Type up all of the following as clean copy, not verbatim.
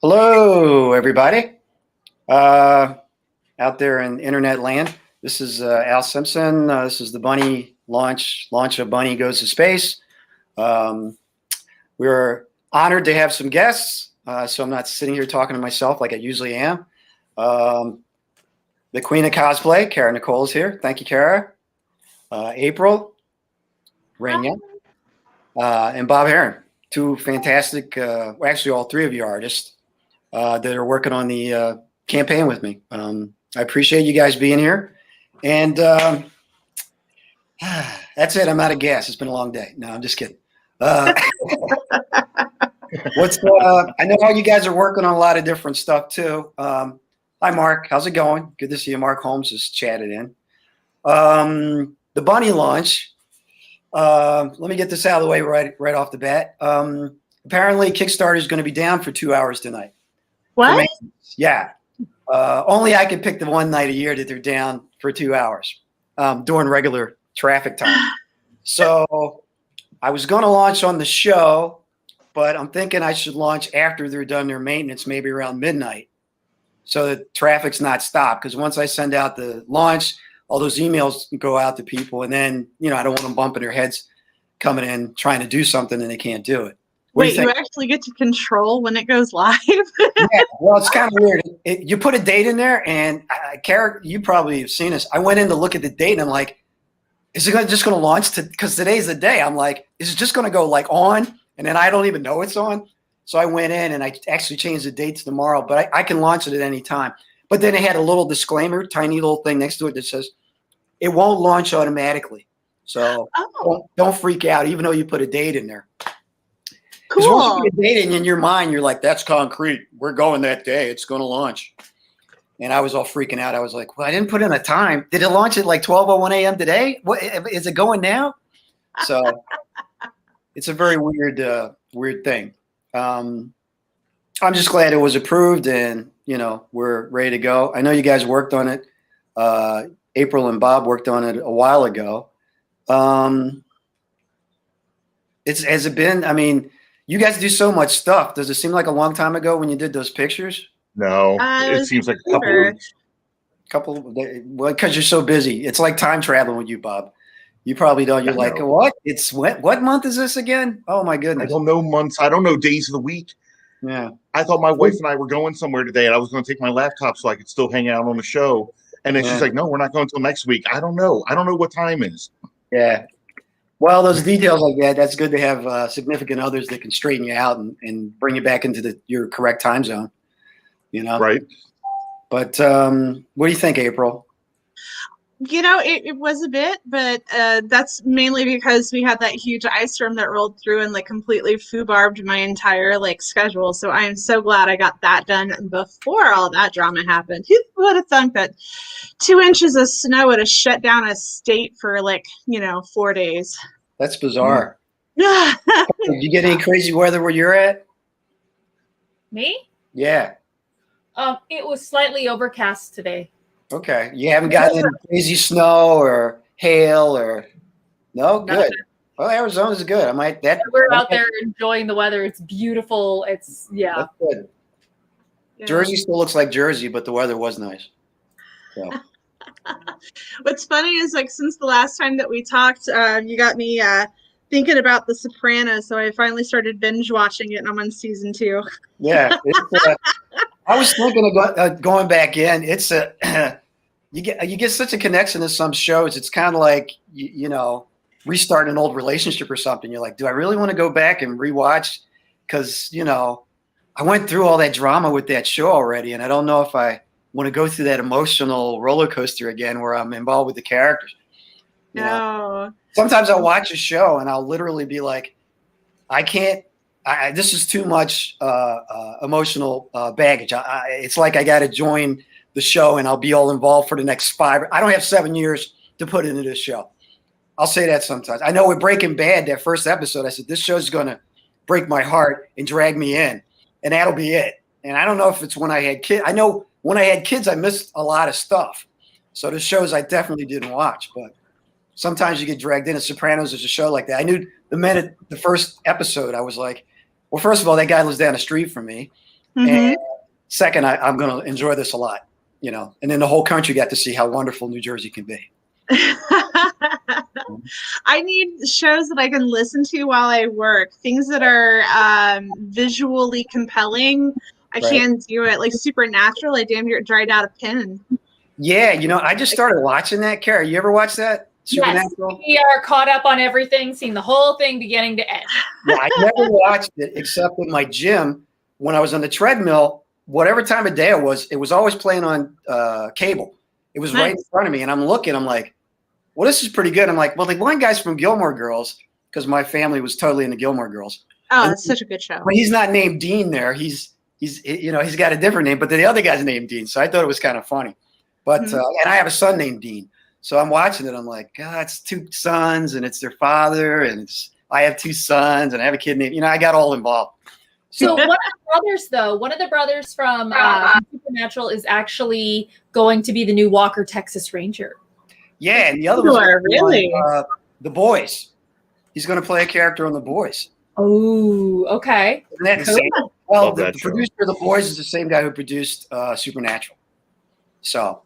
Hello, everybody. Out there in internet land. This is Al Simpson. This is the Bunny launch of Bunny Goes to Space. We're honored to have some guests, so I'm not sitting here talking to myself like I usually am. The Queen of Cosplay, Kara Nicole, is here. Thank you, Kara. April, Rania, and Bob Heron. Two fantastic, actually all three of you artists that are working on the campaign with me. I appreciate you guys being here. And that's it. I'm out of gas. It's been a long day. No, I'm just kidding. I know all you guys are working on a lot of different stuff too. Hi, Mark. How's it going? Good to see you. Mark Holmes has chatted in. The Bunny launch. Let me get this out of the way right off the bat. Apparently, Kickstarter is going to be down for 2 hours tonight. What? Yeah. Only I can pick the one night a year that they're down for 2 hours during regular traffic time. So I was going to launch on the show, but I'm thinking I should launch after they're done their maintenance, maybe around midnight, so that traffic's not stopped. Because once I send out the launch, all those emails go out to people, and then I don't want them bumping their heads coming in trying to do something and they can't do it. Wait, you actually get to control when it goes live? Yeah, well, it's kind of weird. You put a date in there, and Kara, you probably have seen this. I went in to look at the date, and I'm like, is it just going to launch? Because today's the day. I'm like, is it just going to go like on? And then I don't even know it's on. So I went in, and I actually changed the date to tomorrow, but I can launch it at any time. But then it had a little disclaimer, tiny little thing next to it that says, it won't launch automatically. So don't freak out, even though you put a date in there. Because once you put a date in your mind, you're like, that's concrete. We're going that day. It's going to launch. And I was all freaking out. I was like, well, I didn't put in a time. Did it launch at like 12:01 a.m. today? What is it going now? So it's a very weird thing. I'm just glad it was approved, and we're ready to go. I know you guys worked on it. April and Bob worked on it a while ago. Has it been? I mean, you guys do so much stuff. Does it seem like a long time ago when you did those pictures? No, it seems like a couple of weeks. Well, because you're so busy. It's like time traveling with you, Bob. You probably don't. You're like, what? It's what month is this again? Oh my goodness. I don't know months. I don't know days of the week. Yeah. I thought my wife and I were going somewhere today, and I was going to take my laptop so I could still hang out on the show. And then she's like, no, we're not going until next week. I don't know. I don't know what time is. Yeah. Well, those details like that, that's good to have significant others that can straighten you out and bring you back into your correct time zone, Right. But what do you think, April? It was a bit, but that's mainly because we had that huge ice storm that rolled through and completely foobarbed my entire schedule. So I am so glad I got that done before all that drama happened. Who would have thunk that 2 inches of snow would have shut down a state for 4 days? That's bizarre. Did you get any crazy weather where you're at? Me? Yeah. It was slightly overcast today. Okay. You haven't gotten any crazy snow or hail or no? Good. Nothing. Well, Arizona's good. We're out there enjoying the weather. It's beautiful. It's That's good. Yeah. Jersey still looks like Jersey, but the weather was nice. So. What's funny is since the last time that we talked, you got me thinking about The Sopranos, so I finally started binge watching it, and I'm on season 2. Yeah. I was thinking about going back in. It's you get such a connection to some shows. It's kind of like restarting an old relationship or something. You're like, do I really want to go back and rewatch? Because I went through all that drama with that show already, and I don't know if I want to go through that emotional roller coaster again, where I'm involved with the characters. No. Sometimes I'll watch a show and I'll literally be like, I can't. This is too much emotional baggage. It's like I got to join the show and I'll be all involved for the next 5. I don't have 7 years to put into this show. I'll say that sometimes. I know with Breaking Bad, that first episode, I said, this show's going to break my heart and drag me in, and that'll be it. And I don't know if it's when I had kids. I know when I had kids, I missed a lot of stuff. So the shows I definitely didn't watch, but sometimes you get dragged in. Sopranos is a show like that. I knew the minute the first episode, I was like, well, first of all, that guy lives down the street from me. And second, I'm going to enjoy this a lot, you know, and then the whole country got to see how wonderful New Jersey can be. I need shows that I can listen to while I work, things that are visually compelling. I can't do it. Like Supernatural, I damn near dried out a pin. Yeah, you know, I just started watching that. Kara, you ever watch that? Supernatural? Yes, we are caught up on everything, seen the whole thing beginning to end. Yeah, I never watched it except in my gym when I was on the treadmill. Whatever time of day it was always playing on cable. It was right in front of me, and I'm looking. I'm like, well, this is pretty good. I'm like, well, the one guy's from Gilmore Girls because my family was totally into Gilmore Girls. Oh, it's such a good show. But he's not named Dean there. He's you know, he's got a different name, but the other guy's named Dean. So I thought it was kind of funny. But and I have a son named Dean. So I'm watching it. I'm like, God, it's two sons and it's their father. And I have two sons and I have a kid named, you know, I got all involved. So one of the brothers from Supernatural is actually going to be the new Walker, Texas Ranger. Yeah. And the other one, really? The Boys. He's going to play a character on The Boys. Oh, okay. Isn't that the same? Well, the producer of The Boys is the same guy who produced Supernatural. So,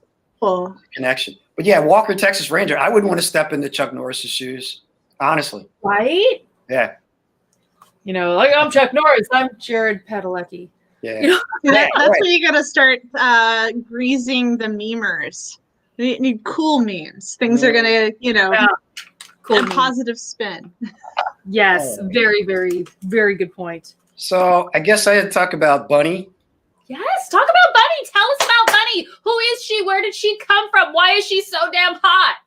connection. But yeah, Walker, Texas Ranger. I wouldn't want to step into Chuck Norris's shoes, honestly. Right? Yeah. You know, like I'm Chuck Norris. I'm Jared Padalecki. Yeah. You know, that's when you got to start greasing the memers. You need cool memes. Things are gonna, you know, cool positive spin. Yes, very, very, very good point. So I guess I had to talk about Bunny. Yes, talk about Bunny. Tell us about Bunny. Who is she? Where did she come from? Why is she so damn hot?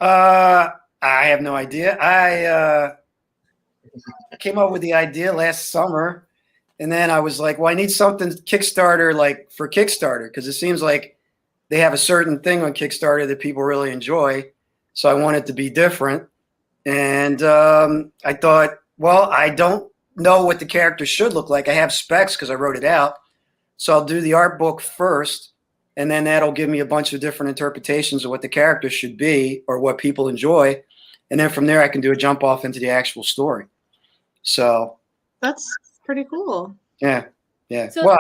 I have no idea. I came up with the idea last summer, and then I was like, well, I need something Kickstarter, like for Kickstarter, because it seems like they have a certain thing on Kickstarter that people really enjoy. So I want it to be different. And I thought, well, I don't know what the character should look like. I have specs because I wrote it out. So I'll do the art book first, and then that'll give me a bunch of different interpretations of what the character should be or what people enjoy. And then from there, I can do a jump off into the actual story. So that's pretty cool. Yeah. Yeah. So well,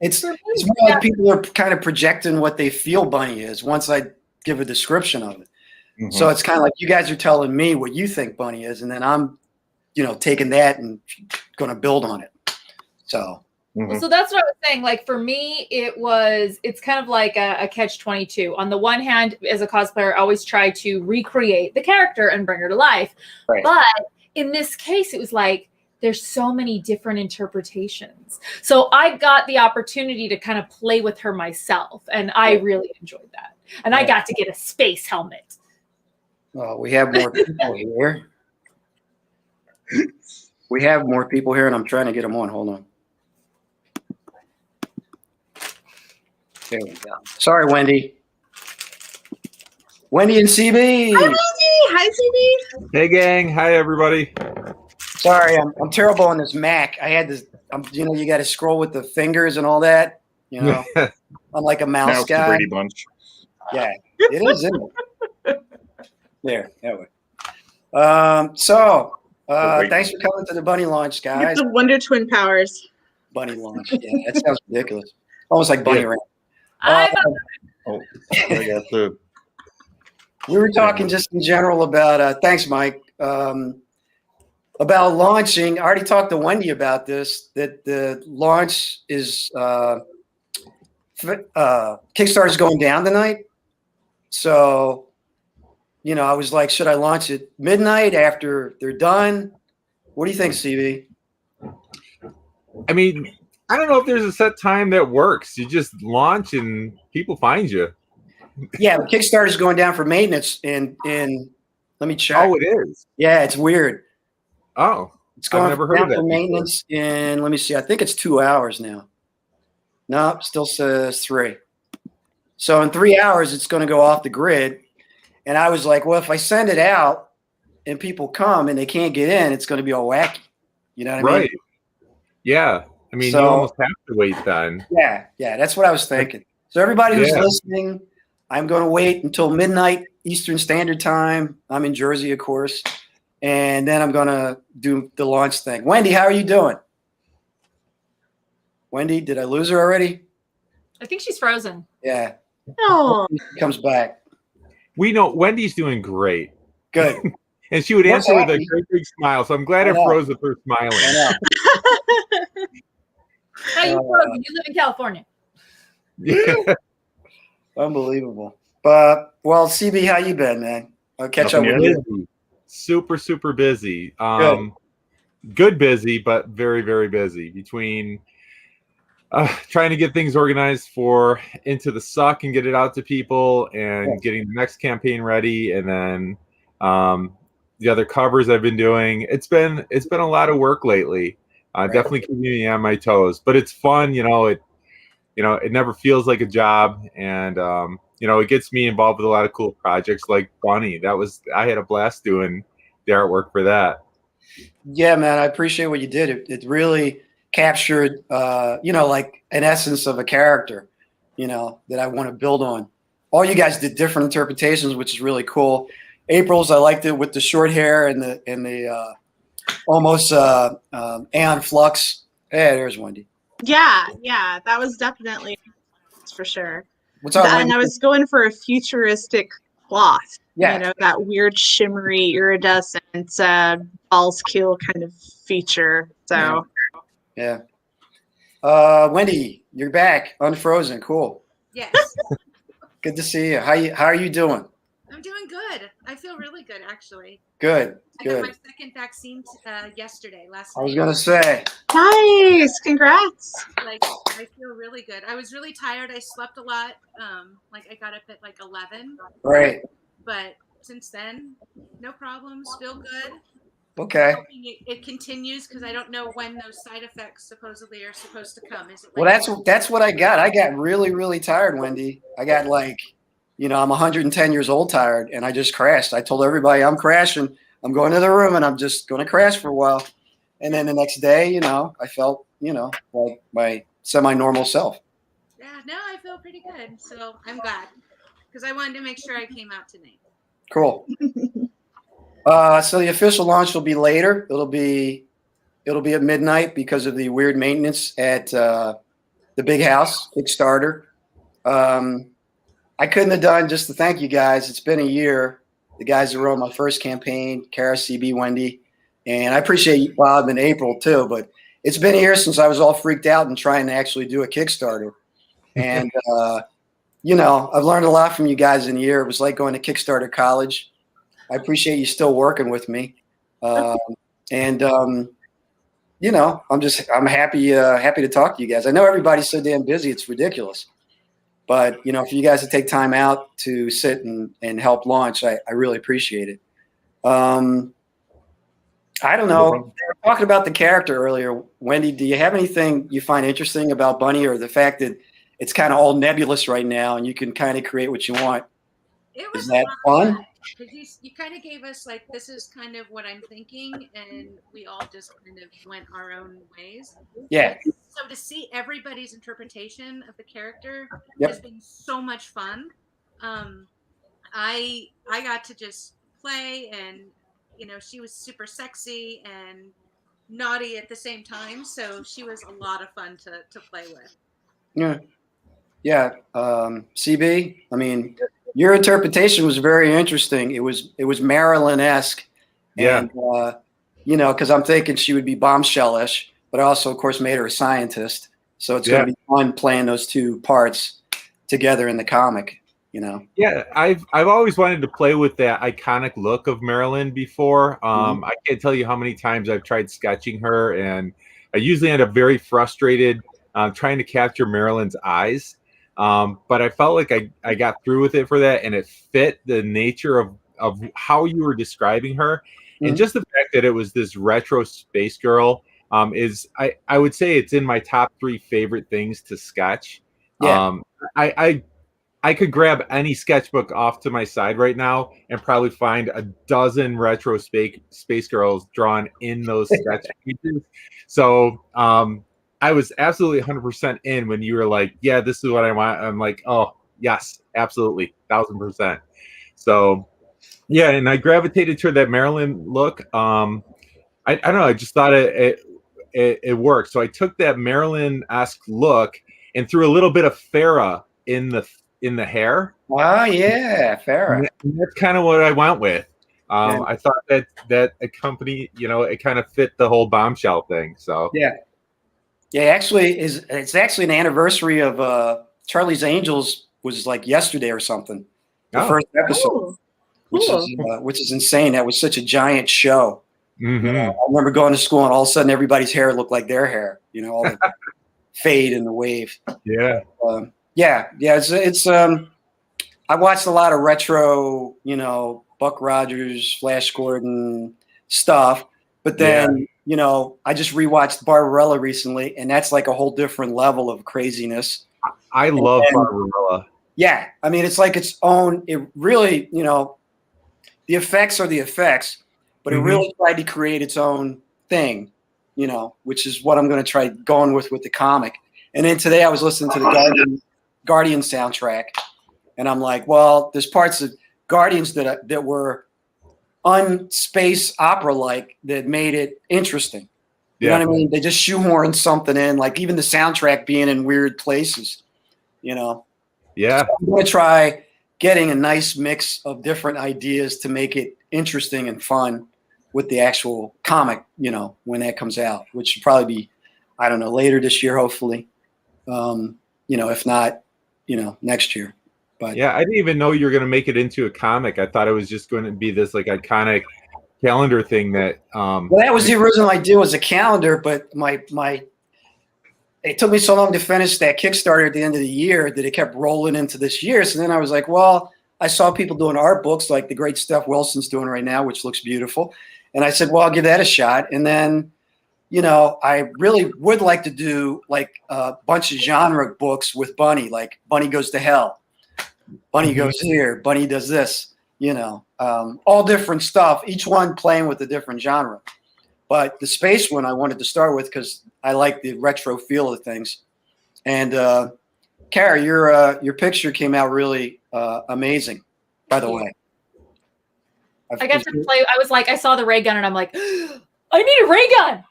it's more like people are kind of projecting what they feel Bunny is once I give a description of it. Mm-hmm. So it's kind of like you guys are telling me what you think Bunny is, and then I'm, you know, taking that and going to build on it. So. Mm-hmm. So that's what I was saying. Like for me, it's kind of like a catch-22. On the one hand, as a cosplayer, I always try to recreate the character and bring her to life. Right. But in this case, it was like, there's so many different interpretations. So I got the opportunity to kind of play with her myself. And I really enjoyed that. And I got to get a space helmet. Well, we have more people here. We have more people here, and I'm trying to get them on. Hold on. There we go. Sorry, Wendy. Wendy and CB. Hi, Wendy. Hi, CB. Hey, gang. Hi, everybody. Sorry, I'm terrible on this Mac. I had this, you know, you got to scroll with the fingers and all that. You know, I'm like a mouse guy. Brady Bunch. Yeah, it is, isn't it? There, that way. So, thanks for coming to the Bunny launch, guys. The Wonder Twin powers. Bunny launch. Yeah, that sounds ridiculous. Almost like Bunny Ranch. I got the. We were talking just in general about. Thanks, Mike. About launching. I already talked to Wendy about this. That the launch is Kickstarter's going down tonight. So, you know, I was like, should I launch at midnight after they're done? What do you think, CB? I mean, I don't know if there's a set time that works. You just launch and people find you. Yeah, the Kickstarter's going down for maintenance in let me check. Oh, it is? Yeah, it's weird. Oh, it's going I've never heard down of that for maintenance in, let me see, I think it's 2 hours now. No, still says 3. So in 3 hours, it's going to go off the grid. And I was like, well, if I send it out and people come and they can't get in, it's going to be all wacky. You know what I mean? Right. Yeah. I mean, you almost have to wait then. Yeah. Yeah. That's what I was thinking. So everybody who's listening, I'm going to wait until midnight Eastern Standard Time. I'm in Jersey, of course. And then I'm going to do the launch thing. Wendy, how are you doing? Wendy, did I lose her already? I think she's frozen. Yeah. Oh, She comes back. We know Wendy's doing great. Good. And she would Looks answer with a happy. great big smile. So I'm glad I it know. froze with her smiling. I know. How you frozen? You live in California. Yeah. Unbelievable. But well, CB, how you been, man? I'll catch up Nothing with yet. you. Busy. Super busy. Good. Good busy, but very busy between trying to get things organized for Into the Suck and get it out to people, and Yeah. getting the next campaign ready, and then the other covers I've been doing. It's been a lot of work lately. Right. Definitely keeping me on my toes, but it's fun. It never feels like a job, and it gets me involved with a lot of cool projects like Bunny. I had a blast doing the artwork for that. Yeah, man, I appreciate what you did. It really captured, like an essence of a character, that I want to build on. All you guys did different interpretations, which is really cool. April's, I liked it with the short hair and the almost Aeon Flux. Hey, there's Wendy. yeah, that was definitely for sure. What's up, And Wendy? I was going for a futuristic cloth. Yeah. That weird shimmery iridescent balls kill kind of feature. So Yeah. Wendy, you're back, unfrozen. Cool. Yes, Good to see you. How are you doing? I'm doing good. I feel really good, actually. Good. I got my Good. second vaccine last I was night. gonna say. nice, congrats. Like, I feel really good. I was really tired. I slept a lot. I got up at like 11, Right. but since then, no problems. Feel good. Okay. Hoping it continues because I don't know when those side effects supposedly are supposed to come. Is it Well, that's what I got. I got really tired, Wendy. I got I'm 110 years old tired, and I just crashed. I told everybody I'm crashing. I'm going to the room, and I'm just going to crash for a while. And then the next day, I felt, like my semi-normal self. Yeah, no, I feel pretty good. So I'm glad because I wanted to make sure I came out tonight. Cool. So the official launch will be later. It'll be at midnight because of the weird maintenance at the Big House Kickstarter. I couldn't have done just to thank you guys. It's been a year. The guys that wrote my first campaign, Kara, CB, Wendy, and I appreciate Bob and April too. But it's been a year since I was all freaked out and trying to actually do a Kickstarter. And I've learned a lot from you guys in a year. It was like going to Kickstarter college. I appreciate you still working with me. I'm happy to talk to you guys. I know everybody's so damn busy. It's ridiculous. But, for you guys to take time out to sit and help launch, I really appreciate it. I don't know. We were talking about the character earlier. Wendy, do you have anything you find interesting about Bunny, or the fact that it's kind of all nebulous right now and you can kind of create what you want? It was Is that a lot of fun? because you kind of gave us like, this is kind of what I'm thinking, and we all just kind of went our own ways. Yeah. So to see everybody's interpretation of the character Yep. has been so much fun. I got to just play, and she was super sexy and naughty at the same time, so she was a lot of fun to play with. Yeah. Yeah. CB, I mean, your interpretation was very interesting. It was Marilyn-esque. Yeah. And, because I'm thinking she would be bombshell-ish, but I also, of course, made her a scientist. So it's going to be fun playing those two parts together in the comic, Yeah, I've always wanted to play with that iconic look of Marilyn before. I can't tell you how many times I've tried sketching her, and I usually end up very frustrated trying to capture Marilyn's eyes. But I felt like I got through with it for that, and it fit the nature of how you were describing her. And just the fact that it was this retro space girl is, I would say it's in my top 3 favorite things to sketch. Yeah. I could grab any sketchbook off to my side right now and probably find a dozen retro space girls drawn in those sketch pieces. So I was absolutely 100% in when you were like, yeah, this is what I want. I'm like, oh, yes, absolutely, 1000%. So, yeah, and I gravitated toward that Marilyn look. I don't know. I just thought it worked. So I took that Marilyn-esque look and threw a little bit of Farrah in the hair. Oh yeah, Farrah. And that's kind of what I went with. Yeah. I thought that a company, it kind of fit the whole Bombshell thing. So Yeah. Actually, it's actually an anniversary of Charlie's Angels was like yesterday or something. The first episode, which is insane. That was such a giant show. Mm-hmm. I remember going to school and all of a sudden everybody's hair looked like their hair. All the fade and the wave. Yeah. It's I watched a lot of retro, Buck Rogers, Flash Gordon stuff, but then I just rewatched Barbarella recently, and that's like a whole different level of craziness. I love Barbarella. Yeah, I mean, it's like its own. It really, the effects are the effects, but it really tried to create its own thing, which is what I'm going to try going with the comic. And then today I was listening to the Guardian soundtrack, and I'm like, well, there's parts of Guardians that were unspace opera like that made it interesting. You know what I mean? They just shoehorned something in, like even the soundtrack being in weird places. Yeah. So I'm going to try getting a nice mix of different ideas to make it interesting and fun with the actual comic, when that comes out, which should probably be, I don't know, later this year, hopefully. If not, next year. But yeah, I didn't even know you were going to make it into a comic. I thought it was just going to be this like iconic calendar thing that. Well, that was the original idea, was a calendar, but it took me so long to finish that Kickstarter at the end of the year that it kept rolling into this year. So then I was like, well, I saw people doing art books like the great stuff Wilson's doing right now, which looks beautiful. And I said, well, I'll give that a shot. And then, I really would like to do like a bunch of genre books with Bunny, like Bunny Goes to Hell, Bunny Goes Here, Bunny Does This, all different stuff, each one playing with a different genre. But the space one I wanted to start with because I like the retro feel of things. And Kara, your picture came out really amazing, by the way. I got to play. I was like, I saw the ray gun and I'm like, I need a ray gun.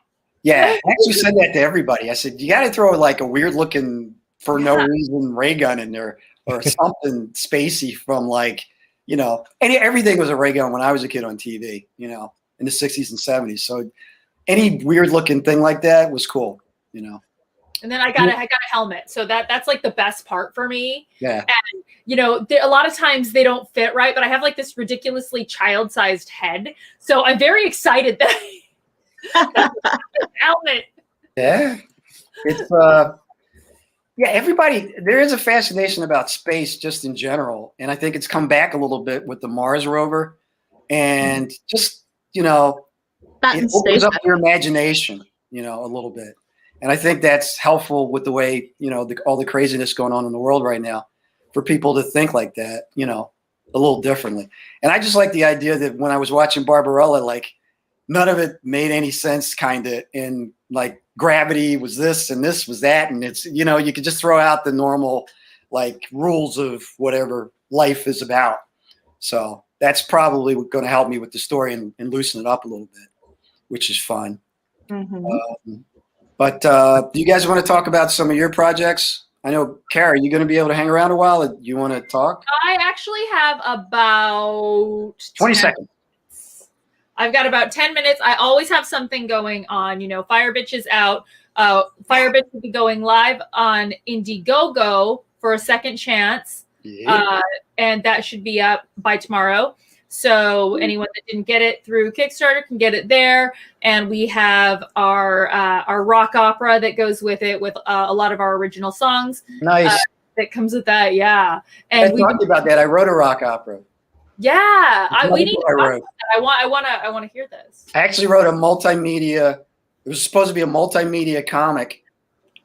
Yeah, I actually said that to everybody. I said, you got to throw like a weird looking, for no reason, ray gun in there or something spacey from like, everything was a ray gun when I was a kid on TV, in the 60s and 70s. So any weird looking thing like that was cool, And then I got a helmet. So that's like the best part for me. Yeah. And, a lot of times they don't fit right, but I have like this ridiculously child-sized head. So I'm very excited that helmet. Yeah. It's everybody, there is a fascination about space just in general. And I think it's come back a little bit with the Mars rover. And just, it opens up your imagination, a little bit. And I think that's helpful with the way, all the craziness going on in the world right now for people to think like that, a little differently. And I just like the idea that when I was watching Barbarella, like none of it made any sense kind of, and like gravity was this and this was that. And it's, you could just throw out the normal like rules of whatever life is about. So that's probably going to help me with the story and loosen it up a little bit, which is fun. Mm-hmm. But do you guys want to talk about some of your projects? I know, Kara, are you going to be able to hang around a while? Do you want to talk? I actually have about 20 seconds. I've got about 10 minutes. I always have something going on. Fire Bitch is out. Fire Bitch will be going live on Indiegogo for a second chance. Yeah. And that should be up by tomorrow. So anyone that didn't get it through Kickstarter can get it there. And we have our rock opera that goes with it, with a lot of our original songs. Nice. That comes with that, yeah. And we talked about that. I wrote a rock opera. Yeah, we need to talk about that. I want to hear this. I actually wrote a multimedia. It was supposed to be a multimedia comic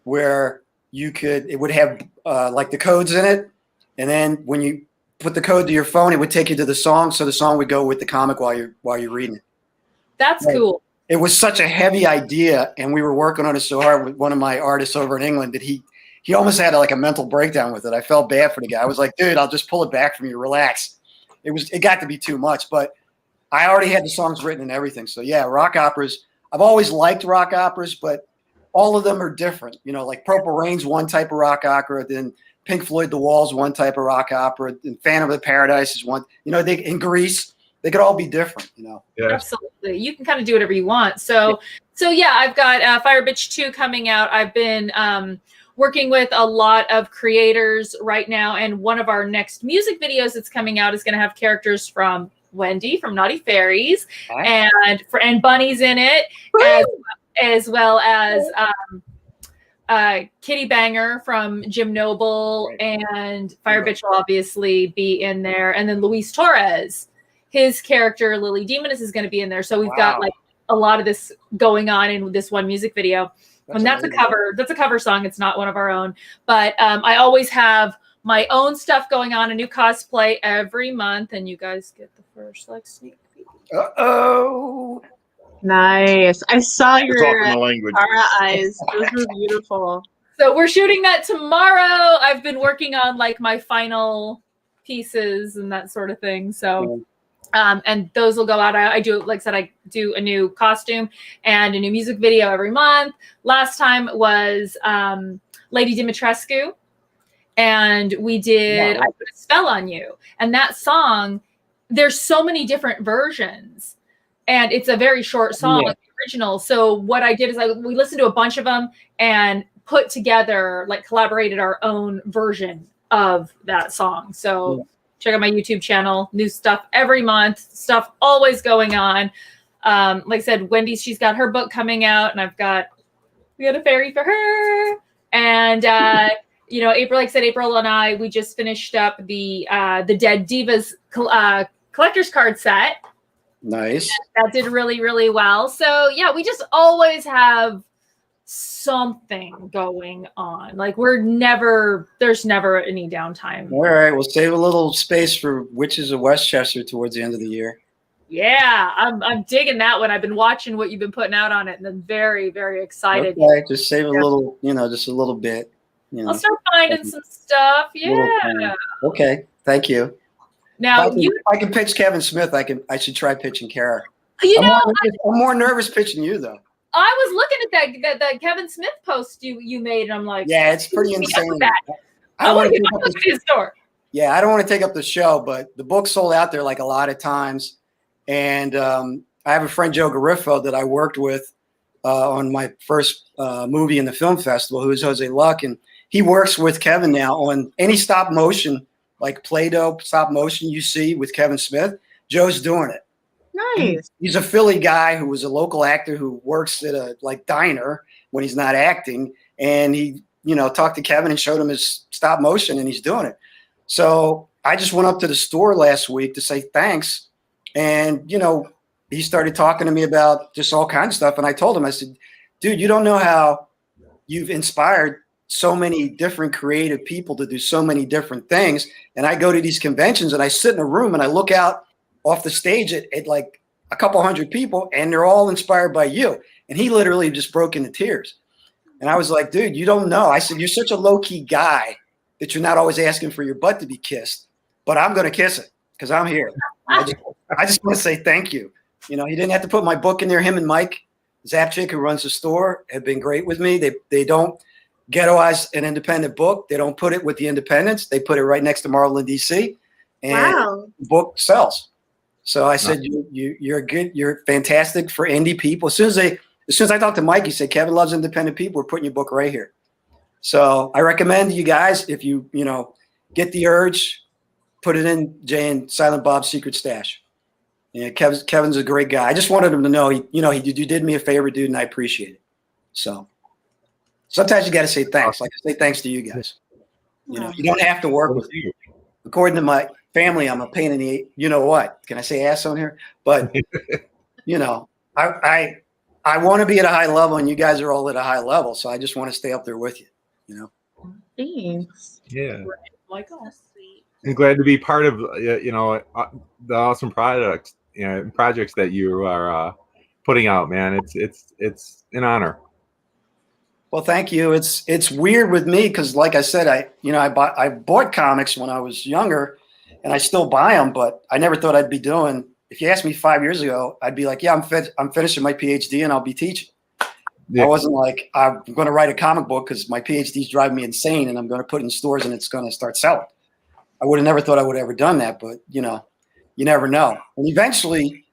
where it would have like the codes in it, and then when you put the code to your phone, it would take you to the song, so the song would go with the comic while you're reading it. That's cool. It was such a heavy idea, and we were working on it so hard with one of my artists over in England that he almost had like a mental breakdown with it. I felt bad for the guy. I was like, dude, I'll just pull it back from you. Relax. It got to be too much, but I already had the songs written and everything. So yeah, rock operas. I've always liked rock operas, but all of them are different. You know, like Purple Rain's one type of rock opera, then Pink Floyd The Wall's one type of rock opera, and Phantom of the Paradise is one. You know, they in Greece, they could all be different. You know, Yeah. Absolutely, you can kind of do whatever you want. So yeah, I've got Fire Bitch 2 coming out. I've been working with a lot of creators right now, and one of our next music videos that's coming out is going to have characters from Wendy from Naughty Fairies, and Bunny's in it, as well as Kitty Banger from Jim Noble, and Fire Bitch will obviously be in there, and then Luis Torres, his character Lily Demoness, is going to be in there. So we've got like a lot of this going on in this one music video. And that's a cover. That's a cover song. It's not one of our own. But I always have my own stuff going on, a new cosplay every month, and you guys get the first like sneak peek. Uh-oh. Nice. I saw We're your talking the language. Tara eyes. Those were beautiful. So we're shooting that tomorrow. I've been working on like my final pieces and that sort of thing. So and those will go out. I do, like I said, I do a new costume and a new music video every month. Last time was Lady Dimitrescu, and we did I Put a Spell on You. And that song, there's so many different versions, and it's a very short song, like the original. So what I did is we listened to a bunch of them and put together, like collaborated our own version of that song. So check out my YouTube channel, new stuff every month, stuff always going on. Like I said, Wendy, she's got her book coming out, and we got a fairy for her. And you know, April, like I said, April and I, we just finished up the Dead Divas collector's card set. Nice. That did really, really well. So yeah, we just always have something going on. Like there's never any downtime. All right, we'll save a little space for Witches of Westchester towards the end of the year. Yeah, I'm digging that one. I've been watching what you've been putting out on it, and I'm very, very excited. Okay, just save a little, just a little bit. I'll start finding some stuff. Yeah. Okay, thank you. Now if I can pitch Kevin Smith, I should try pitching Kara. I'm more nervous pitching you though. I was looking at that Kevin Smith post you made, and I'm like, yeah, it's pretty insane. I want to go to his store. Yeah, I don't want to take up the show, but the book sold out there like a lot of times. And I have a friend, Joe Garifo, that I worked with on my first movie in the film festival, who is Jose Luck. And he works with Kevin now on any stop motion, like Play-Doh stop motion you see with Kevin Smith. Joe's doing it. Nice. He's a Philly guy who was a local actor who works at a diner when he's not acting. And he, talked to Kevin and showed him his stop motion, and he's doing it. So I just went up to the store last week to say thanks. And, he started talking to me about just all kinds of stuff. And I told him, I said, dude, you don't know how you've inspired so many different creative people to do so many different things. And I go to these conventions and I sit in a room and I look out off the stage at like a couple hundred people, and they're all inspired by you. And he literally just broke into tears. And I was like, dude, you don't know. I said, you're such a low-key guy that you're not always asking for your butt to be kissed, but I'm going to kiss it because I'm here. I just want to say thank you. He didn't have to put my book in there. Him and Mike Zapchik, who runs the store, have been great with me. They don't ghettoize an independent book. They don't put it with the independents. They put it right next to Marvel and DC, and the book sells. So I said, you're good. You're fantastic for indie people. As soon as I talked to Mike, he said, Kevin loves independent people. We're putting your book right here. So I recommend you guys, if you get the urge, put it in Jay and Silent Bob's secret stash. Yeah, Kevin's a great guy. I just wanted him to know, you did me a favor, dude, and I appreciate it. So sometimes you got to say thanks. Like I say thanks to you guys. You don't have to work with me. According to my family, I'm a pain in the what? Can I say ass on here? But I want to be at a high level, and you guys are all at a high level. So I just want to stay up there with you. Thanks. Yeah. Like us. I'm glad to be part of the awesome projects that you are putting out, man. It's an honor. Well, thank you. It's weird with me because, like I said, I bought comics when I was younger, and I still buy them, but I never thought I'd be doing if you asked me 5 years ago, I'd be like, yeah, I'm finishing my PhD and I'll be teaching. Yeah. I wasn't like, I'm going to write a comic book because my PhD is driving me insane and I'm going to put it in stores and it's going to start selling. I would have never thought I would have ever done that, but you know, you never know. And eventually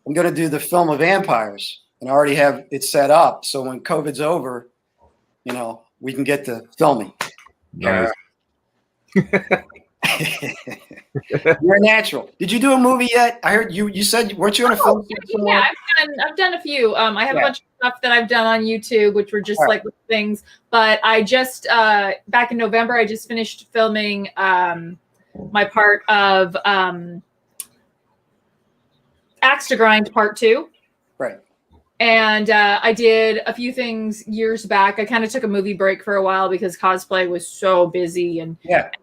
I'm going to do the film of vampires and I already have it set up. So when COVID's over, you know, we can get to filming. Nice. You're a natural. Did you do a movie yet? I heard you said, weren't you on a film? Yeah, I've done a few. I have a bunch of stuff that I've done on YouTube, which were just like things. But I just back in November, I just finished filming my part of Axe to Grind Part 2. Right. And I did a few things years back. I kind of took a movie break for a while because cosplay was so busy. And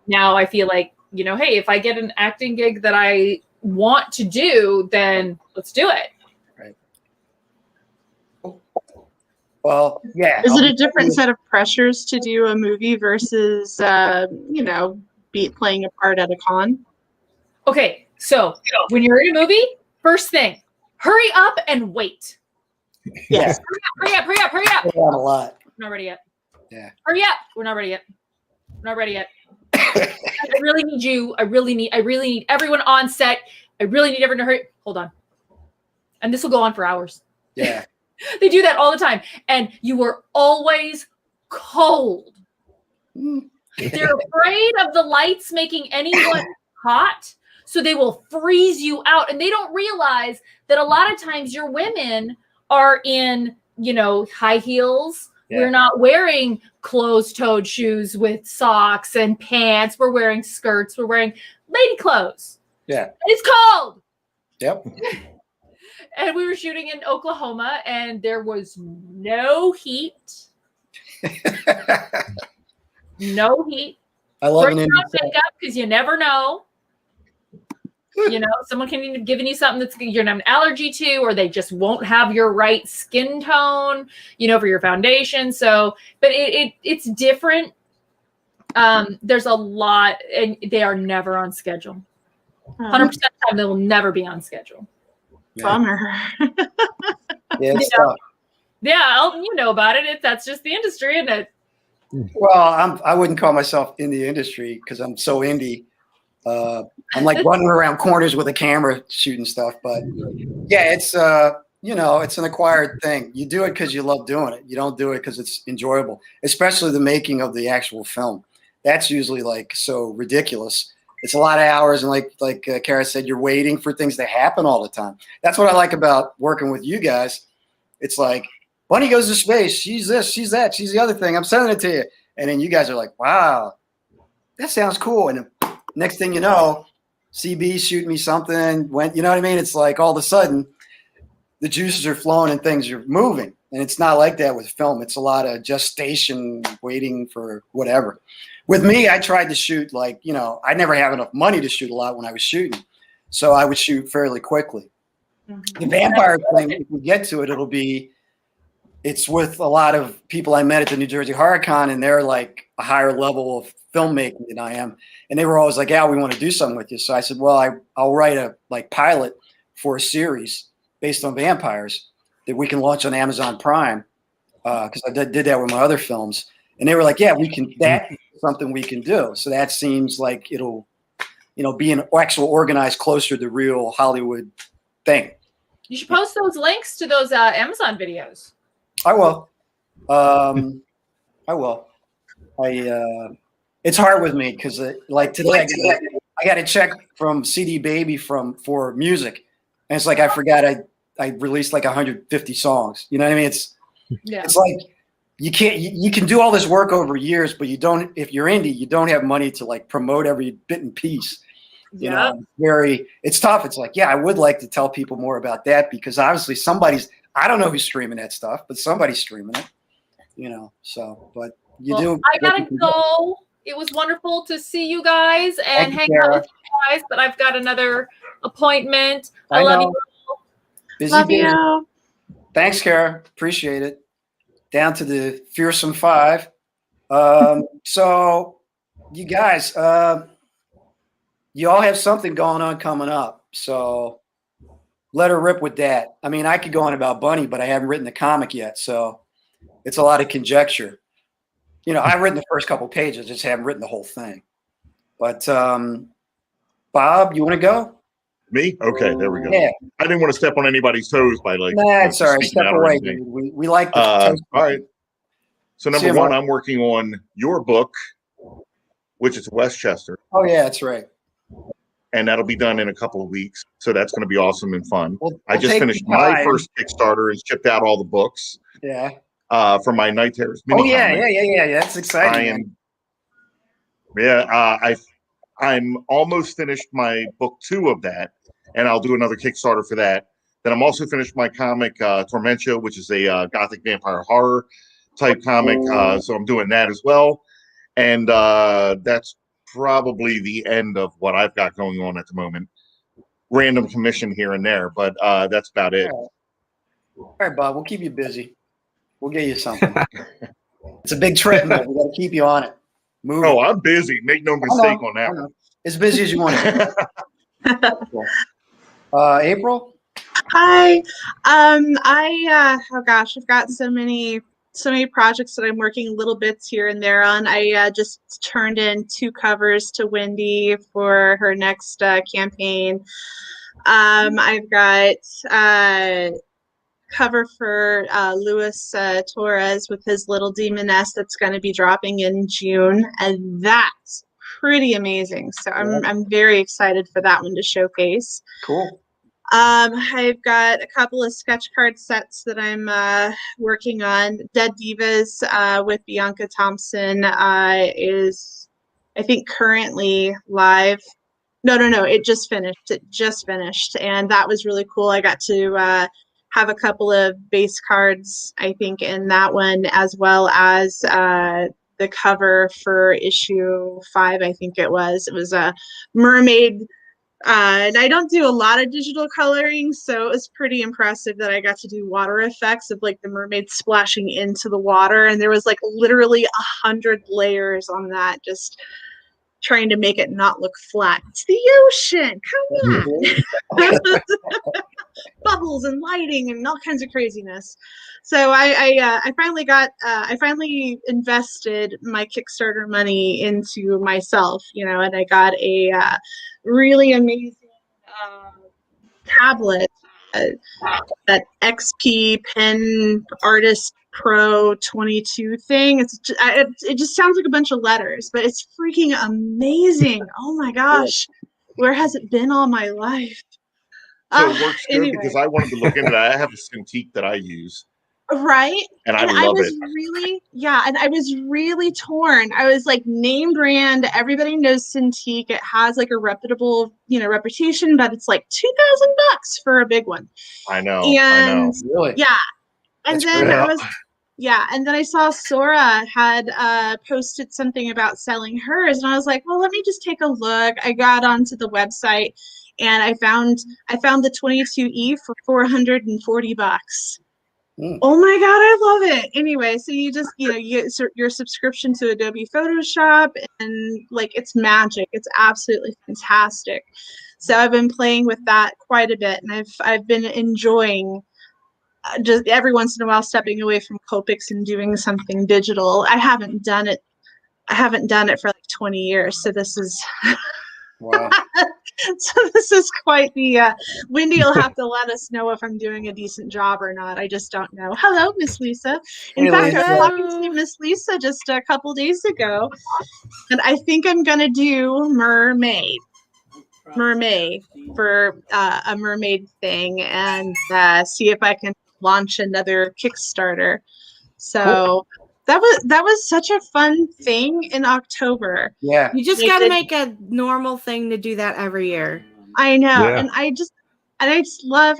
now I feel like, you know, hey, if I get an acting gig that I want to do, then let's do it. Right. Well, yeah. Is it a different set of pressures to do a movie versus, you know, playing a part at a con? Okay, so when you're in a movie, first thing, hurry up and wait. Yes. Hurry up. A lot. We're not ready yet. Yeah. Hurry up. We're not ready yet. We're not ready yet. I really need you. I really need everyone on set. I really need everyone to hurry. Hold on. And this will go on for hours. Yeah. They do that all the time. And you are always cold. They're afraid of the lights making anyone hot. So they will freeze you out. And they don't realize that a lot of times your women are in, you know, high heels. Yeah. We're not wearing closed-toed shoes with socks and pants. We're wearing skirts. We're wearing lady clothes. Yeah. It's cold. Yep. And we were shooting in Oklahoma and there was no heat. No heat. I love it. Makeup because you never know. You know, someone can end up giving you something that's you're gonna have an allergy to, or they just won't have your right skin tone, you know, for your foundation. So, but it's different. There's a lot, and they are never on schedule. 100% of the time, they will never be on schedule. Bummer. Yeah, you know about it. That's just the industry, isn't it? Well, I wouldn't call myself in the industry because I'm so indie. I'm like running around corners with a camera shooting stuff, but yeah, it's you know, it's an acquired thing. You do it because you love doing it. You don't do it because it's enjoyable, especially the making of the actual film. That's usually like so ridiculous. It's a lot of hours, and like Kara said, you're waiting for things to happen all the time. That's what I like about working with you guys. It's like Bunny goes to space. She's this, she's that, she's the other thing. I'm sending it to you, and then you guys are like, wow, that sounds cool, and next thing you know, CB shooting me something. You know what I mean? It's like all of a sudden the juices are flowing and things are moving. And it's not like that with film. It's a lot of gestation, waiting for whatever. With me, I tried to shoot like, you know, I never have enough money to shoot a lot when I was shooting. So I would shoot fairly quickly. Mm-hmm. The vampire thing, if we get to it, it's with a lot of people I met at the New Jersey Horror Con, and they're like a higher level of filmmaking than I am. And they were always like, yeah, we want to do something with you. So I said, well, I'll write a pilot for a series based on vampires that we can launch on Amazon Prime. Cause I did that with my other films. And they were like, yeah, that's something we can do. So that seems like it'll, you know, be an actual organized closer to the real Hollywood thing. You should post those links to those Amazon videos. I will. It's hard with me because like today I got a check from CD Baby for music, and it's like I forgot I released like 150 songs. You know what I mean? It's like you can do all this work over years, but you don't. If you're indie, you don't have money to like promote every bit and piece. You know, it's tough. It's like, yeah, I would like to tell people more about that because obviously I don't know who's streaming that stuff, but somebody's streaming it. You know, so but you do. I gotta go. It was wonderful to see you guys and hang out with you guys, but I've got another appointment. I love you. Love you. Thanks, Kara. Appreciate it. Down to the fearsome 5. So you guys, you all have something going on coming up. So let her rip with that. I mean, I could go on about Bunny, but I haven't written the comic yet, so it's a lot of conjecture. You know, I've written the first couple pages, just haven't written the whole thing. But Bob, you want to go? Me? Okay, there we go. Yeah. I didn't want to step on anybody's toes by like Nah, it's all right. speaking Step out or away, anything. dude. We like the All right. So See number you, one, Mark. I'm working on your book, which is Westchester, Oh yeah, that's right. and that'll be done in a couple of weeks. So that's going to be awesome and fun. I just take finished your my time. first Kickstarter and shipped out all the books Yeah. for my Night Terrors mini Oh yeah, comic. yeah. That's exciting. I'm almost finished my book 2 of that, and I'll do another Kickstarter for that. Then I'm also finished my comic Tormentia, which is a gothic vampire horror type comic. So I'm doing that as well, and that's probably the end of what I've got going on at the moment. Random commission here and there, but that's about it. All right, Bob, we'll keep you busy. We'll get you something. It's a big trip, man. We got to keep you on it. Move. Oh, I'm busy. Make no mistake on that one. As busy as you want to be. April? Hi. Oh gosh, I've got so many projects that I'm working little bits here and there on. I just turned in 2 covers to Wendy for her next campaign. I've got cover for Luis Torres with his Little Demoness that's going to be dropping in June, and that's pretty amazing. So I'm very excited for that one to showcase. Cool. I've got a couple of sketch card sets that I'm working on. Dead Divas with Bianca Thompson is, I think, currently live. No, it just finished. And that was really cool. I got to have a couple of base cards, I think, in that one, as well as the cover for issue 5, I think it was. It was a mermaid. And I don't do a lot of digital coloring, so it was pretty impressive that I got to do water effects of like the mermaid splashing into the water. And there was like literally 100 layers on that, just trying to make it not look flat. It's the ocean. Come on. Bubbles and lighting and all kinds of craziness. So I finally invested my Kickstarter money into myself, you know, and I got a really amazing tablet, that XP Pen Artist Pro 22 thing. It just sounds like a bunch of letters, but it's freaking amazing. Oh my gosh, where has it been all my life? So it works good Anyway. because I wanted to look into that. I have a Cintiq that I use. Right. And I love it. And I was really torn. I was like, name brand, everybody knows Cintiq. It has like a reputable, reputation, but it's like $2,000 for a big one. I know. Really? Yeah. And then and then I saw Sora had posted something about selling hers, and I was like, well, let me just take a look. I got onto the website and I found the 22E for $440. Oh my God, I love it. Anyway, so you just, you get your subscription to Adobe Photoshop, and like, it's magic. It's absolutely fantastic. So I've been playing with that quite a bit, and I've been enjoying just every once in a while stepping away from Copics and doing something digital. I haven't done it for like 20 years. So this is Wow. So this is quite the Wendy will have to let us know if I'm doing a decent job or not. I just don't know. Hello, Miss Lisa. In fact, I was talking to Miss Lisa just a couple days ago, and I think I'm gonna do mermaid for a mermaid thing, and see if I can launch another Kickstarter. So that was such a fun thing in October. Yeah. You just got to make a normal thing to do that every year. I know. Yeah. And I just love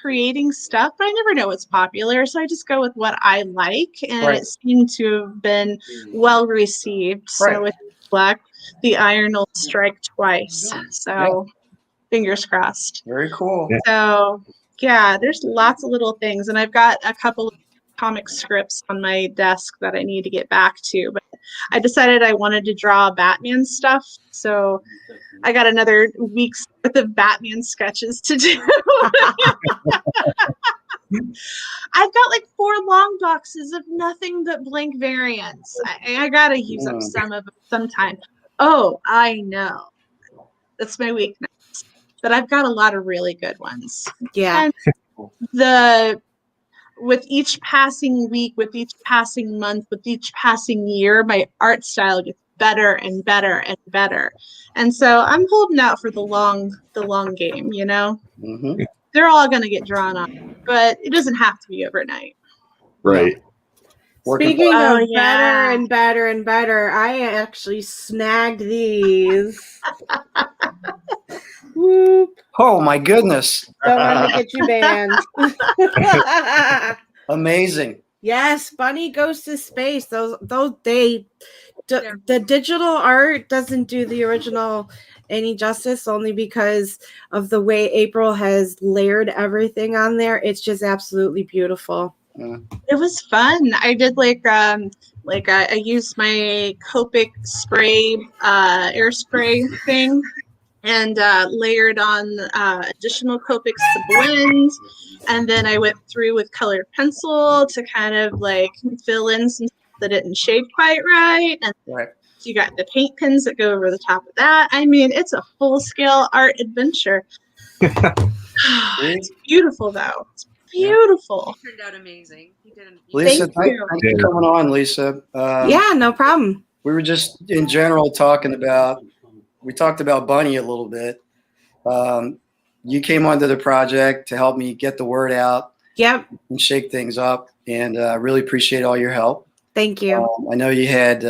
creating stuff, but I never know what's popular. So I just go with what I like. And it seemed to have been well received. So with Black, the iron will strike twice. So fingers crossed. Very cool. So yeah, there's lots of little things. And I've got a couple of comic scripts on my desk that I need to get back to, but I decided I wanted to draw Batman stuff. So I got another week's worth of Batman sketches to do. I've got like 4 long boxes of nothing but blank variants. I gotta use up some of them sometime. Oh, I know. That's my weakness. But I've got a lot of really good ones. Yeah. And with each passing week, with each passing month, with each passing year, my art style gets better and better and better. And so I'm holding out for the long game, you know? Mm-hmm. They're all going to get drawn on, but it doesn't have to be overnight. Right. Speaking of yeah. better and better and better, I actually snagged these. Whoop. Oh my goodness. Don't want to get you banned. Amazing. Yes, Bunny Goes to Space. The digital art doesn't do the original any justice, only because of the way April has layered everything on there. It's just absolutely beautiful. It was fun. I did I used my Copic spray air spray thing and layered on additional Copic sublins, and then I went through with colored pencil to kind of like fill in some stuff that didn't shade quite right. And you got the paint pins that go over the top of that. I mean, it's a full-scale art adventure. It's beautiful, though. It's beautiful. It turned out amazing. You did Lisa, Thank you. thank you for coming on, Lisa. Yeah, no problem. We were just in general we talked about Bunny a little bit. You came onto the project to help me get the word out. Yep. And shake things up, and I really appreciate all your help. Thank you. I know you had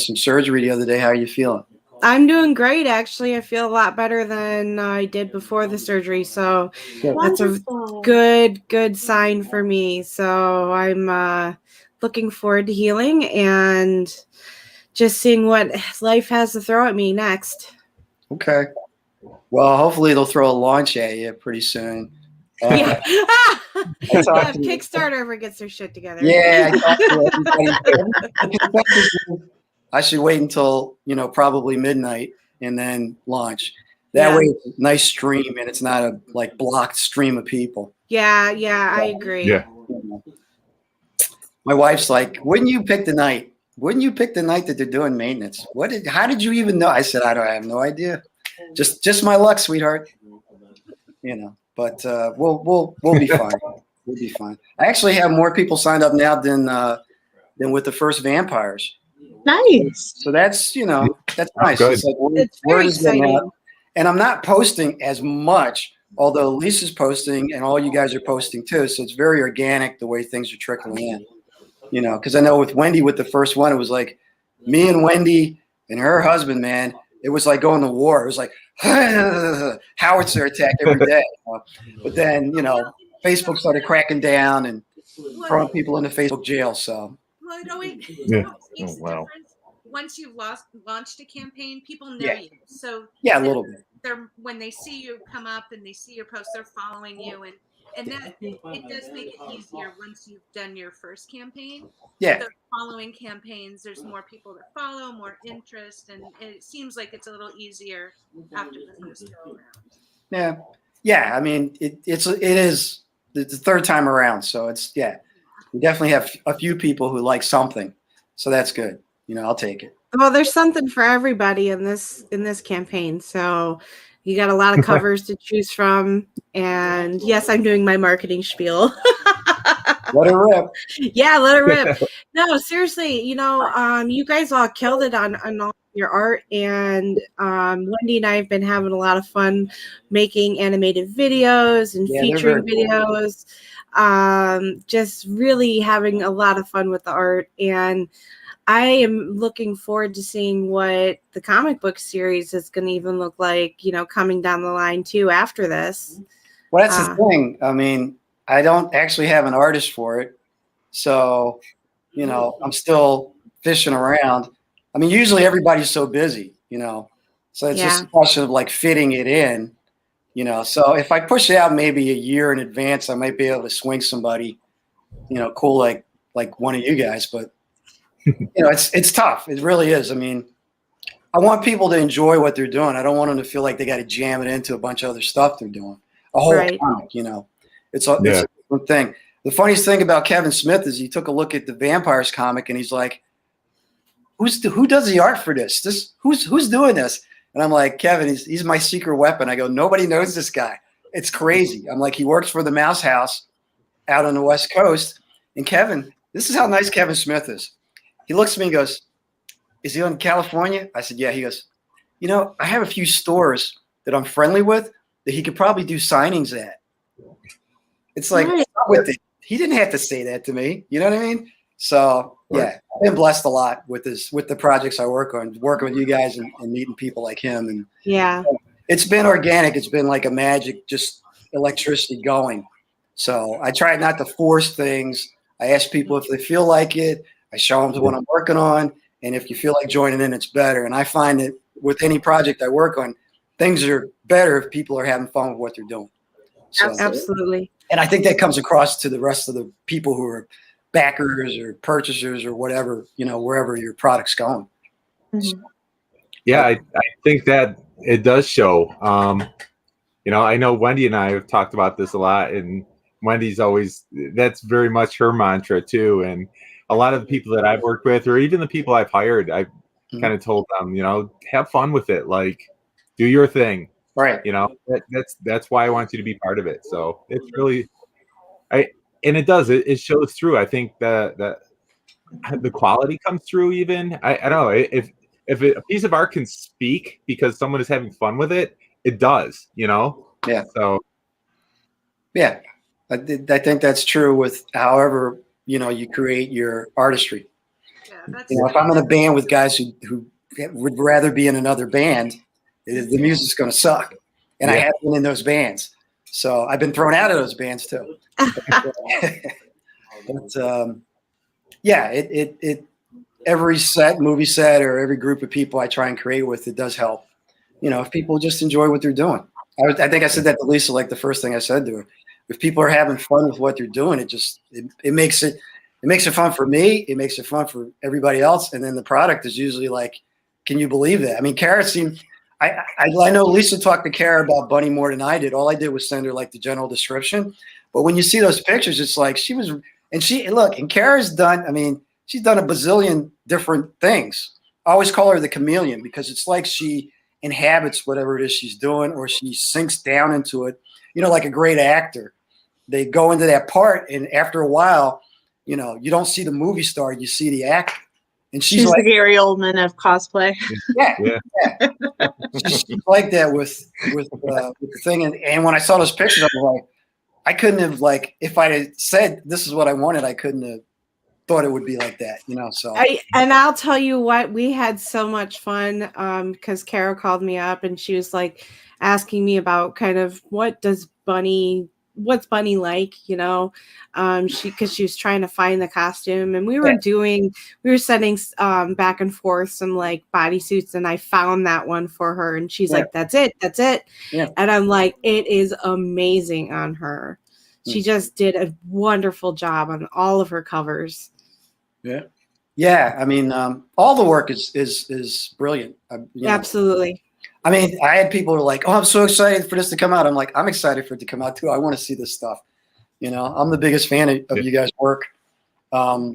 some surgery the other day. How are you feeling? I'm doing great, actually. I feel a lot better than I did before the surgery, so that's a good sign for me. So I'm looking forward to healing and just seeing what life has to throw at me next. Okay. Well, hopefully they'll throw a launch at you pretty soon. Yeah. If to Kickstarter ever gets their shit together. Yeah, I should wait until probably midnight and then launch. That way, it's a nice stream and it's not a blocked stream of people. Yeah, I agree. Yeah. My wife's like, "Wouldn't you pick the night? Wouldn't you pick the night that they're doing maintenance? How did you even know?" I said, "I have no idea. Just my luck, sweetheart. But we'll be fine. We'll be fine. I actually have more people signed up now than with the first vampires. Nice. So that's that's nice. Good. It's like It's very exciting. And I'm not posting as much, although Lisa's posting and all you guys are posting too. So it's very organic the way things are trickling in. Because I know with Wendy, with the first one, it was like me and Wendy and her husband, man. It was like going to war. It was like howitzer attack every day. But then, Facebook started cracking down and throwing people into Facebook jail. So. Well, it always makes a difference. Once you've launched a campaign, people know you. So a little bit. When they see you come up and they see your posts, they're following you, and that it does make it easier once you've done your first campaign. Yeah. The following campaigns, there's more people that follow, more interest, and it seems like it's a little easier after the first go around. Yeah. I mean, it is the third time around, so it's we definitely have a few people who like something, so that's good. I'll take it. Well, there's something for everybody in this campaign. So you got a lot of covers to choose from. And yes, I'm doing my marketing spiel. Let it rip. Yeah, let it rip. No, seriously, you guys all killed it on all your art. And Wendy and I have been having a lot of fun making animated videos and featuring videos. Cool. Just really having a lot of fun with the art. And I am looking forward to seeing what the comic book series is going to even look like, coming down the line too after this. Well, that's the thing. I mean, I don't actually have an artist for it. So, I'm still fishing around. I mean, usually everybody's so busy, so it's just a question of fitting it in, so if I push it out maybe a year in advance, I might be able to swing somebody, cool, like one of you guys, but it's tough. It really is. I mean, I want people to enjoy what they're doing. I don't want them to feel like they got to jam it into a bunch of other stuff they're doing. A whole comic, you know, it's a different thing. The funniest thing about Kevin Smith is he took a look at the Vampires comic and he's like, who does the art for this? Who's doing this? And I'm like, Kevin, he's my secret weapon. I go, nobody knows this guy. It's crazy. I'm like, he works for the Mouse House out on the West Coast. And Kevin, this is how nice Kevin Smith is. He looks at me and goes, is he in California? I said, yeah. He goes, you know, I have a few stores that I'm friendly with that he could probably do signings at. It's like, he didn't have to say that to me. You know what I mean? So yeah, I've been blessed a lot with the projects I work on, working with you guys and meeting people like him. And yeah, it's been organic. It's been like a magic, just electricity going. So I try not to force things. I ask people if they feel like it. I show them what I'm working on. And if you feel like joining in, it's better. And I find that with any project I work on, things are better if people are having fun with what they're doing. So, absolutely. And I think that comes across to the rest of the people who are backers or purchasers or whatever, you know, wherever your product's going. Mm-hmm. Yeah, I think that it does show. You know, I know Wendy and I have talked about this a lot, and Wendy's always, that's very much her mantra too. And a lot of the people that I've worked with, or even the people I've hired, I've kind of told them, you know, have fun with it. Like, do your thing. Right. You know, that's why I want you to be part of it. So it's really, and it does, it shows through. I think that the quality comes through even. I don't know, if a piece of art can speak because someone is having fun with it, it does, you know? Yeah. So. Yeah. I think that's true with however, you know, you create your artistry. Yeah, you know, if I'm in a band with guys who would rather be in another band, the music's going to suck. And I have been in those bands. So I've been thrown out of those bands too. But yeah, it every movie set or every group of people I try and create with, it does help. You know, if people just enjoy what they're doing. I think I said that to Lisa, like the first thing I said to her. If people are having fun with what they're doing, it makes it fun for me. It makes it fun for everybody else. And then the product is usually like, can you believe that? I mean, Kara seemed, I know Lisa talked to Kara about Bunny more than I did. All I did was send her like the general description. But when you see those pictures, it's like and Kara's done, I mean, she's done a bazillion different things. I always call her the chameleon because it's like she inhabits whatever it is she's doing, or she sinks down into it, you know, like a great actor. They go into that part, and after a while, you know, you don't see the movie star, you see the actor. And she's like the Gary Oldman of cosplay. Yeah. She's like that with the thing. And when I saw those pictures, I was like, I couldn't have, like, if I had said this is what I wanted, I couldn't have thought it would be like that, you know. So and I'll tell you what, we had so much fun because Kara called me up and she was like asking me about kind of what's Bunny like, you know, because she was trying to find the costume, and we were sending back and forth some like bodysuits, and I found that one for her, and she's like, that's it. Yeah. And I'm like, it is amazing on her. She just did a wonderful job on all of her covers. Yeah. I mean, all the work is brilliant. Absolutely. I mean, I had people who were like, "Oh, I'm so excited for this to come out." I'm like, "I'm excited for it to come out too. I want to see this stuff." You know, I'm the biggest fan of you guys' work. Yeah,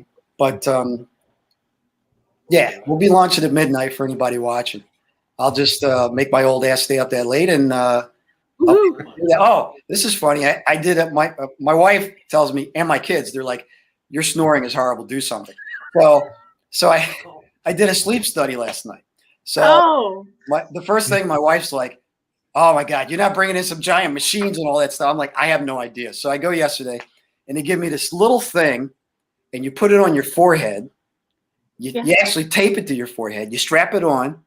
we'll be launching at midnight for anybody watching. I'll just make my old ass stay up that late and. Oh, this is funny. I did it. My wife tells me, and my kids, they're like, "Your snoring is horrible. Do something." So I did a sleep study last night. So the first thing my wife's like, "Oh my God, you're not bringing in some giant machines and all that stuff." I'm like, "I have no idea." So I go yesterday, and they give me this little thing, and you put it on your forehead. You actually tape it to your forehead. You strap it on.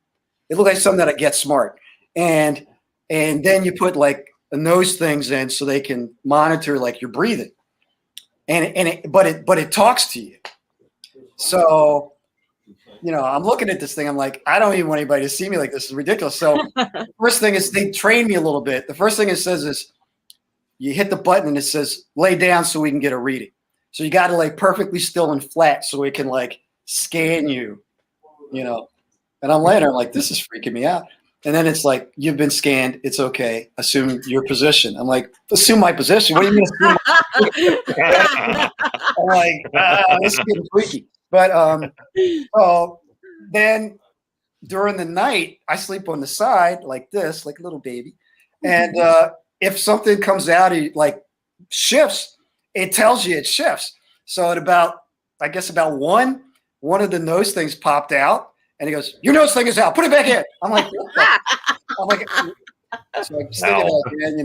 It looks like something that I Get Smart, and then you put like nose things in so they can monitor like your breathing, but it talks to you. So. You know, I'm looking at this thing. I'm like, I don't even want anybody to see me like this. Is ridiculous. So first thing is they train me a little bit. The first thing it says is you hit the button and it says lay down so we can get a reading. So you got to lay perfectly still and flat so it can like scan you, you know. And I'm laying there, I'm like, this is freaking me out. And then it's like, you've been scanned. It's okay. Assume your position. I'm like, assume my position? What do you mean assume my I'm like, this is getting freaky. But so then during the night, I sleep on the side like this, like a little baby. And if something comes out, like shifts, it tells you it shifts. So at about, I guess about one of the nose things popped out, and he goes, "Your nose thing is out. Put it back in." I'm like, I'm like, so I stick it out again,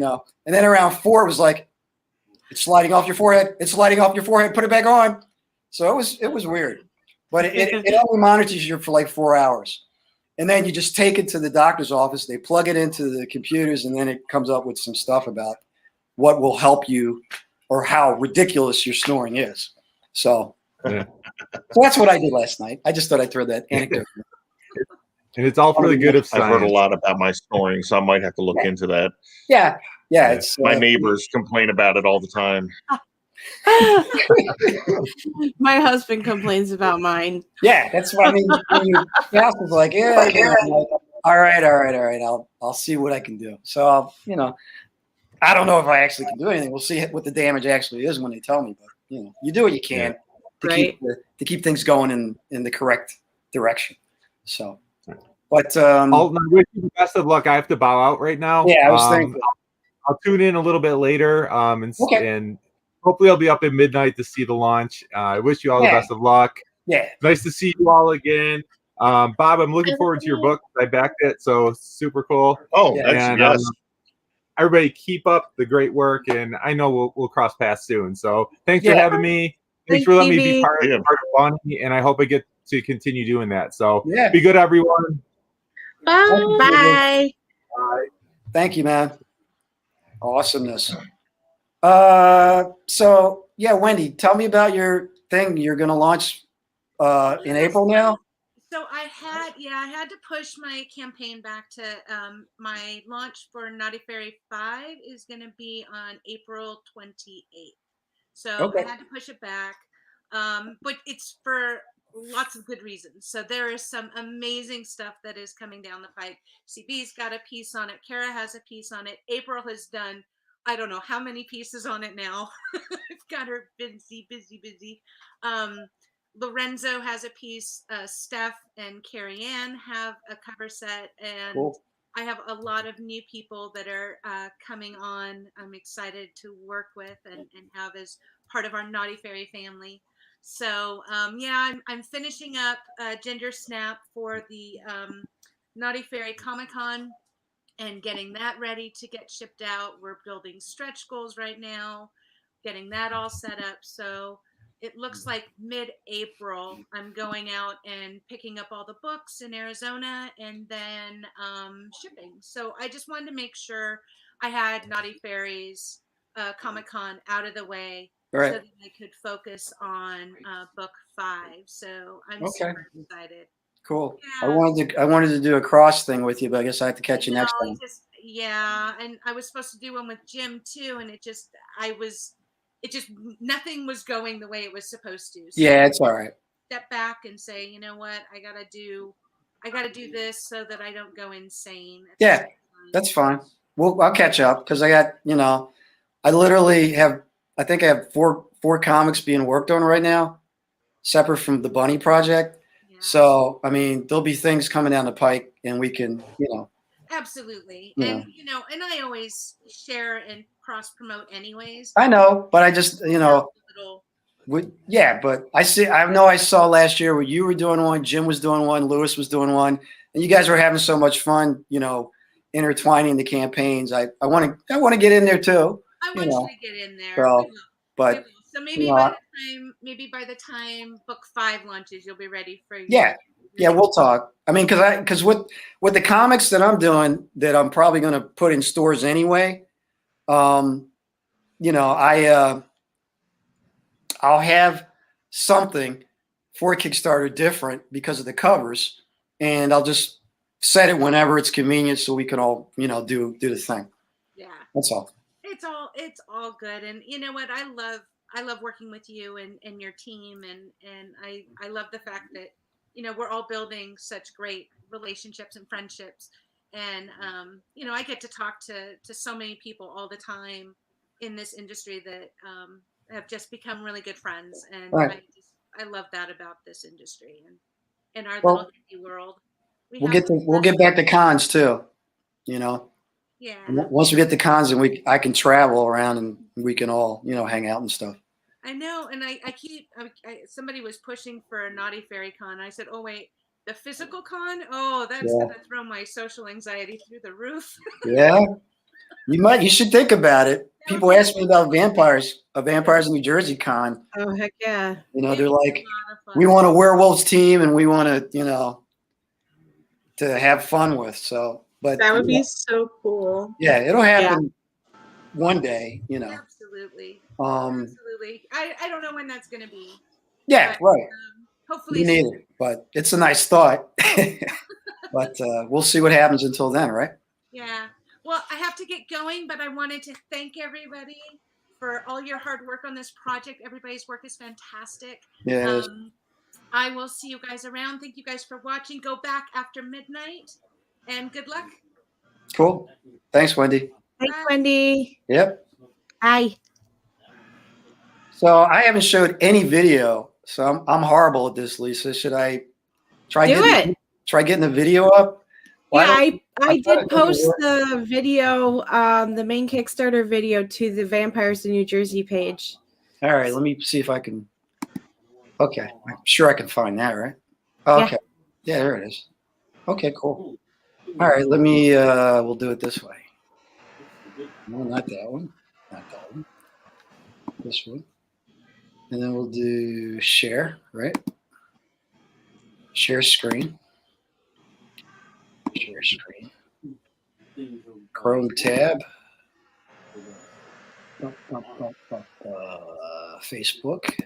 And then around 4, it was like, it's sliding off your forehead. It's sliding off your forehead. Put it back on. So it was weird, but it only monitors you for like 4 hours. And then you just take it to the doctor's office. They plug it into the computers, and then it comes up with some stuff about what will help you or how ridiculous your snoring is. So, so that's what I did last night. I just thought I'd throw that anecdote. And it's all for the good of science. I've heard a lot about my snoring, so I might have to look into that. Yeah. It's my neighbors complain about it all the time. My husband complains about mine. Yeah, that's what I mean. When your spouse is like, all right. I'll see what I can do. So I don't know if I actually can do anything. We'll see what the damage actually is when they tell me. But you do what you can to keep things going in the correct direction. So, but I'll wish you the best of luck. I have to bow out right now. Yeah, I was thinking. I'll tune in a little bit later, and hopefully I'll be up at midnight to see the launch. I wish you all the best of luck. Yeah, nice to see you all again. Bob, I'm looking forward to your book. I backed it, so super cool. Oh, yes. Everybody keep up the great work, and I know we'll cross paths soon. So thanks for having me. Thanks for letting me be part of Bonnie, and I hope I get to continue doing that. So be good, everyone. Bye. Bye. Thank you, man. Awesomeness. So Wendy, tell me about your thing you're going to launch in April now. So I had to push my campaign back to my launch for Naughty Fairy 5 is going to be on April 28th. So I had to push it back, but it's for lots of good reasons. So there is some amazing stuff that is coming down the pipe. CB's got a piece on it. Kara has a piece on it. April has done, I don't know how many pieces on it now. I've got her busy. Lorenzo has a piece. Steph and Carrie Ann have a cover set, and I have a lot of new people that are coming on. I'm excited to work with and have as part of our Naughty Fairy family. So I'm finishing up Ginger Snap for the Naughty Fairy Comic-Con and getting that ready to get shipped out. We're building stretch goals right now, getting that all set up. So it looks like mid-April I'm going out and picking up all the books in Arizona and then shipping. So I just wanted to make sure I had Naughty Fairies Comic-Con out of the way so that I could focus on book 5. So I'm super excited. Cool. Yeah. I wanted to do a cross thing with you, but I guess I have to catch you next time. And I was supposed to do one with Jim too, and nothing was going the way it was supposed to. So yeah, it's all right. Step back and say, you know what, I gotta do this so that I don't go insane. That's fine. I'll catch up because I got, I literally have, I think I have four comics being worked on right now, separate from the Bunny project. Yeah. So, I mean, there'll be things coming down the pike and we can, Absolutely. And, and I always share and cross promote anyways. I know, but I just, but I saw last year where you were doing one, Jim was doing one, Lewis was doing one, and you guys were having so much fun, intertwining the campaigns. I want to get in there too. I want you to get in there. So maybe by the time book 5 launches, you'll be ready for Yeah, we'll talk. I mean, because with the comics that I'm doing, that I'm probably going to put in stores anyway. I'll have something for Kickstarter different because of the covers, and I'll just set it whenever it's convenient so we can all, do the thing. Yeah. That's all. It's all good. And you know what? I love working with you and your team, and I love the fact that, we're all building such great relationships and friendships. And you know, I get to talk to so many people all the time in this industry that have just become really good friends, and Right. I love that about this industry and in our Well, little indie world. We'll get back to cons too. You know, Yeah. once we get to cons and I can travel around and we can all, you know, hang out and stuff. I know, and somebody was pushing for a Naughty Fairy Con. I said, "Oh wait, the physical con? Oh, that's Yeah. gonna throw my social anxiety through the roof." Yeah, you should think about it. People ask me about Vampires in New Jersey con. Oh heck yeah! You know, It they're was like, a lot of fun. we want a werewolves team and we want to, you know, to have fun with. So, but That would be so cool. yeah, it'll happen one day, you know. Absolutely. Um, Absolutely. I don't know when that's going to be. yeah, But, right. hopefully. Me neither, but it's a nice thought. But we'll see what happens until then, right? Yeah. Well, I have to get going, but I wanted to thank everybody for all your hard work on this project. Everybody's work is fantastic. Yeah. I will see you guys around. Thank you guys for watching. Go back after midnight, and good luck. Cool. Thanks, Wendy. Thanks, Bye. Wendy. Yep. Hi. So I haven't showed any video, so I'm horrible at this, Lisa. Should I try getting the video up? Well, Yeah, I try to did post work. the video, the main Kickstarter video to the Vampires in New Jersey page. All right, let me see if I can. Okay, I'm sure I can find that, right? Okay. Yeah, there it is. Okay, cool. All right, let me, we'll do it this way. No, not that one. Not that one. This one. And then we'll do share, right? Share screen. Share screen. Chrome tab. Facebook.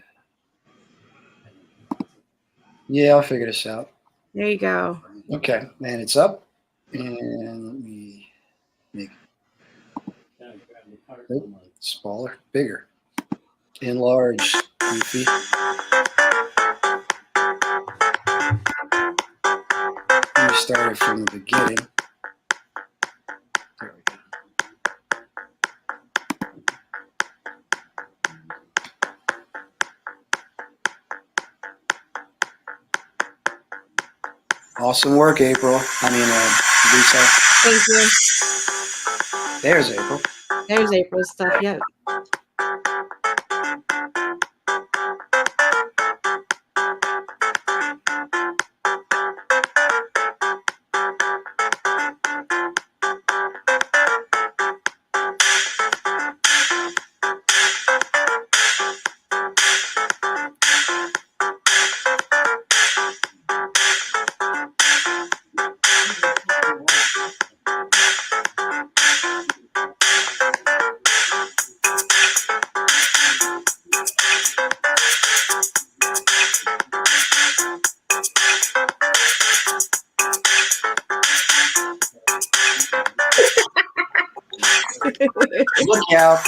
Yeah, I'll figure this out. There you go. Okay, and it's up. And let me make it smaller, bigger, enlarge, goofy. Let me start it from the beginning. There we go. Awesome work, April. Lisa. Thank you. There's April. There's April's stuff. Yep. Look out.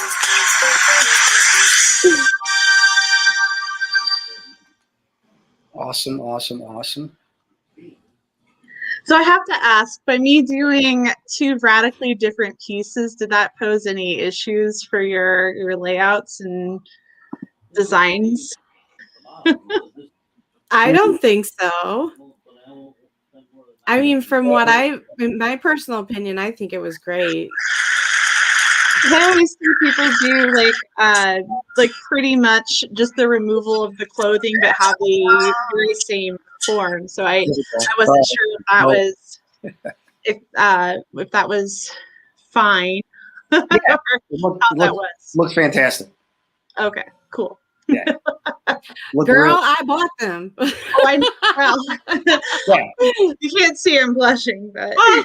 Awesome, awesome, awesome. So I have to ask, by me doing two radically different pieces, did that pose any issues for your layouts and designs? I don't think so. I mean, in my personal opinion, I think it was great. I always see people do like pretty much just the removal of the clothing, but have the very same form. So I wasn't sure if that was fine. Yeah, how that was. Looks fantastic. Okay, cool. Yeah. Girl, I bought them. Oh, I know. Well, you can't see I'm blushing, but I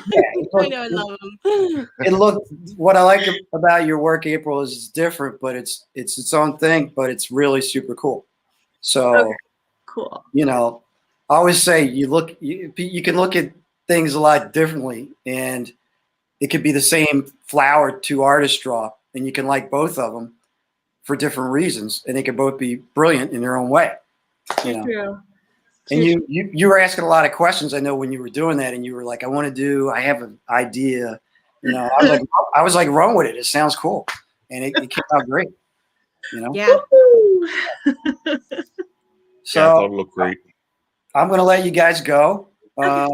know I love them. It looked. What I like about your work, April, is it's different, but it's its own thing, but it's really super cool. So, okay, cool. You know, I always say you can look at things a lot differently, and it could be the same flower to artist draw, and you can like both of them for different reasons, and they could both be brilliant in their own way. You know, And you were asking a lot of questions. I know when you were doing that, and you were like, I have an idea. You know, I was like, run with it. It sounds cool, and it came out great. You know. Yeah. So yeah, I thought it looked great. I'm going to let you guys go. I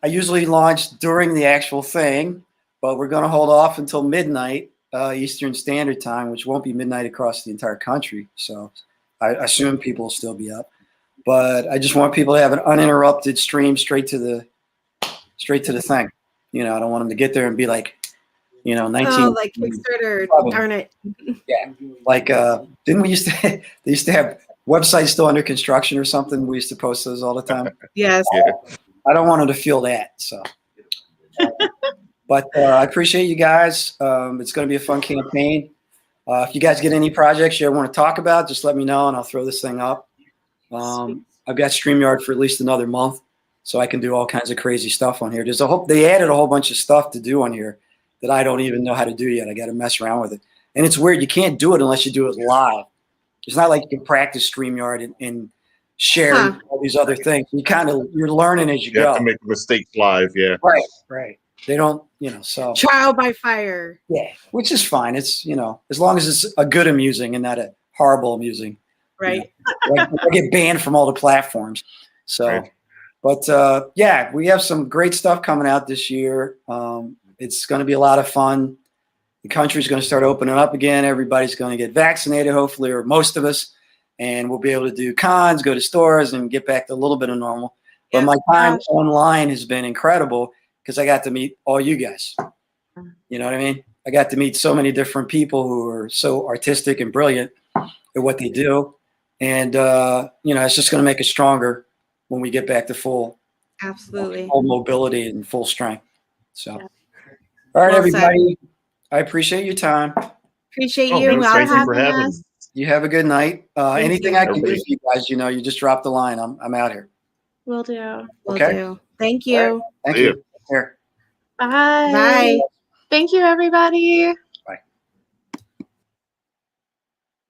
usually launch during the actual thing, but we're going to hold off until midnight Eastern Standard Time, which won't be midnight across the entire country. So I assume people will still be up. But I just want people to have an uninterrupted stream straight to the thing. You know, I don't want them to get there and be like, you know, 19. Oh, like Kickstarter, darn it. Yeah, like didn't we used to? They used to have websites still under construction or something. We used to post those all the time. Yes. Yeah. I don't want them to feel that. So, but I appreciate you guys. It's going to be a fun campaign. If you guys get any projects you want to talk about, just let me know and I'll throw this thing up. I've got StreamYard for at least another month, so I can do all kinds of crazy stuff on here. They added a whole bunch of stuff to do on here that I don't even know how to do yet. I got to mess around with it, and it's weird. You can't do it unless you do it live. It's not like you can practice StreamYard and share all these other things. You're learning as you You have go. to make mistakes live. Yeah. Right. They don't, so. Trial by fire. Yeah, which is fine. It's, as long as it's a good amusing and not a horrible amusing. Right. I get banned from all the platforms. So, Right. But yeah, we have some great stuff coming out this year. It's going to be a lot of fun. The country's going to start opening up again. Everybody's going to get vaccinated, hopefully, or most of us. And we'll be able to do cons, go to stores, and get back to a little bit of normal. But my time online has been incredible because I got to meet all you guys. You know what I mean? I got to meet so many different people who are so artistic and brilliant at what they do. And, it's just going to make us stronger when we get back to full mobility and full strength. So, all right, everybody. I appreciate your time. Appreciate Oh, you. man, thank you for having me. You have a good night. Anything I can do Everybody. for you guys, you just drop the line. I'm out here. Will do. Okay. Thank you. Thank See you. Here. Bye. Bye. Thank you, everybody.